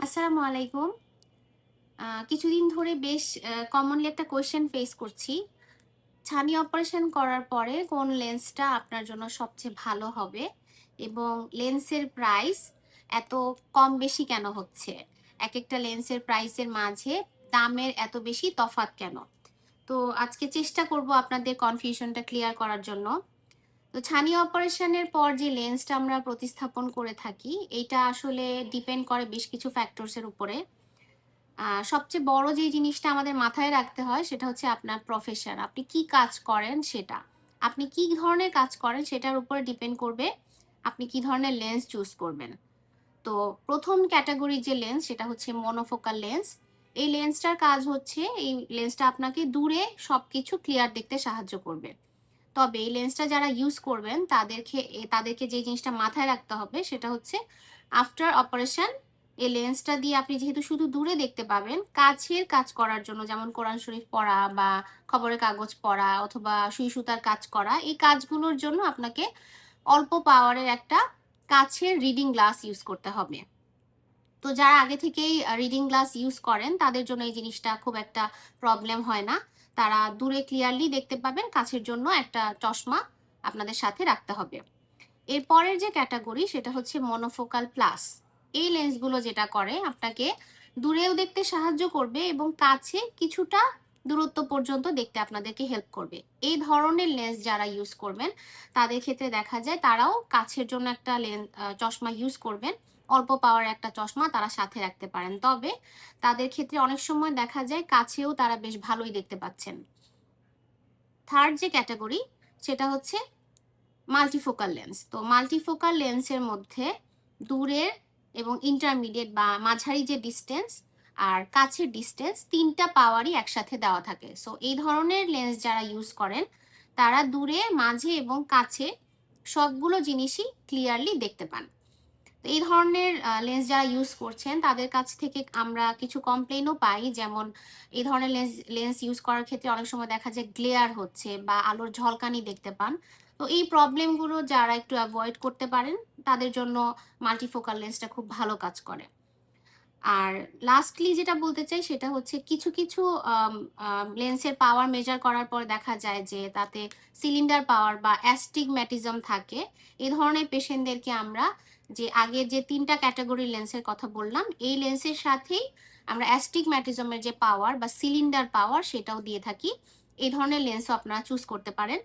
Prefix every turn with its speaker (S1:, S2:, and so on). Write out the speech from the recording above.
S1: আসসালামু আলাইকুম। কিছুদিন ধরে বেশ কমনলি একটা কোয়েশ্চেন ফেস করছি। ছানি অপারেশন করার পরে কোন লেন্সটা আপনার জন্য সবচেয়ে ভালো হবে? এবং লেন্সের প্রাইস এত কম বেশি কেন হচ্ছে? একেকটা লেন্সের প্রাইসের মাঝে দামের এত বেশি তফাৎ কেন? তো আজকে চেষ্টা করব আপনাদের কনফিউশনটা ক্লিয়ার করার জন্য। তো ছানি অপারেশনের পর যে লেন্সটা আমরা প্রতিস্থাপন করে থাকি, এইটা আসলে ডিপেন্ড করে বেশ কিছু ফ্যাক্টরস এর উপরে। সবচেয়ে বড় যে জিনিসটা আমাদের মাথায় রাখতে হয় সেটা হচ্ছে আপনার প্রফেশন। আপনি কি কাজ করেন সেটা। আপনি কি ধরনের কাজ করেন সেটার উপরে ডিপেন্ড করবে আপনি কি ধরনের লেন্স চুজ করবেন। তো ১ম ক্যাটেগরির যে লেন্স সেটা হচ্ছে মনোফোকাল লেন্স। এই লেন্সটার কাজ হচ্ছে এই লেন্সটা আপনাকে দূরে সবকিছু ক্লিয়ার দেখতে সাহায্য করবে। তবে এই লেন্সটা যারা ইউজ করবেন তাদেরকে যে জিনিসটা মাথায় রাখতে হবে সেটা হচ্ছে আফটার অপারেশন এই লেন্সটা দিয়ে আপনি যেহেতু শুধু দূরে দেখতে পাবেন, কাছের কাজ করার জন্য যেমন কোরআন শরীফ পড়া বা খবরের কাগজ পড়া অথবা সুই সুতার কাজ করা, এই কাজগুলোর জন্য আপনাকে অল্প পাওয়ারের একটা কাছের রিডিং গ্লাস ইউজ করতে হবে। তো যারা আগে থেকেই রিডিং গ্লাস ইউজ করেন তাদের জন্য এই জিনিসটা খুব একটা প্রবলেম হয় না। তারা দূরে ক্লিয়ারলি দেখতে পাবেন, কাছের জন্য একটা চশমা আপনাদের সাথে রাখতে হবে। এর পরের যে ক্যাটাগরি সেটা হচ্ছে মনোফোকাল প্লাস। এই লেন্সগুলো যেটা করে আপনাকে দূরেও দেখতে সাহায্য করবে এবং কাছে কিছুটা দূরত্ব পর্যন্ত দেখতে আপনাদেরকে হেল্প করবে। এই ধরনের লেন্স যারা ইউজ করবেন তাদের ক্ষেত্রে দেখা যায় তারাও কাছের জন্য একটা চশমা ইউজ করবেন। অল্প পাওয়ার একটা চশমা তারা সাথে রাখতে পারেন। তবে তাদের ক্ষেত্রে অনেক সময় দেখা যায় কাছেও তারা বেশ ভালোই দেখতে পাচ্ছেন। থার্ড যে ক্যাটাগরি সেটা হচ্ছে মাল্টিফোকাল লেন্স। তো মাল্টিফোকাল লেন্সের মধ্যে দূরের এবং ইন্টারমিডিয়েট বা মাঝারি যে ডিস্টেন্স আর কাছের ডিস্টেন্স ৩ টা পাওয়ারই একসাথে দেওয়া থাকে। সো এই ধরনের লেন্স যারা ইউজ করেন তারা দূরে, মাঝে এবং কাছে সবগুলো জিনিসই ক্লিয়ারলি দেখতে পান। তো এই ধরনের লেন্স যারা ইউজ করছেন তাদের কাছ থেকে আমরা কিছু কমপ্লেইনও পাই, যেমন এই ধরনের লেন্স ইউজ করার ক্ষেত্রে অনেক সময় দেখা যায় গ্লেয়ার হচ্ছে বা আলোর ঝলকানি দেখতে পান। তো এই প্রবলেমগুলো যারা একটু অ্যাভয়েড করতে পারেন তাদের জন্য মাল্টিফোকাল লেন্সটা খুব ভালো কাজ করে। আর লাস্টলি যেটা বলতে চাই সেটা হচ্ছে কিছু লেন্সের পাওয়ার মেজার করার পর দেখা যায় যে তাতে সিলিন্ডার পাওয়ার বা অ্যাস্টিগম্যাটিজম থাকে। এই ধরনের পেশেন্টদেরকে আমরা যে আগের যে ৩ টা ক্যাটেগরির লেন্সের কথা বললাম, এই লেন্সের সাথেই আমরা অ্যাস্টিগম্যাটিজমের যে পাওয়ার বা সিলিন্ডার পাওয়ার সেটাও দিয়ে থাকি। এই ধরনের লেন্সও আপনারা চুজ করতে পারেন।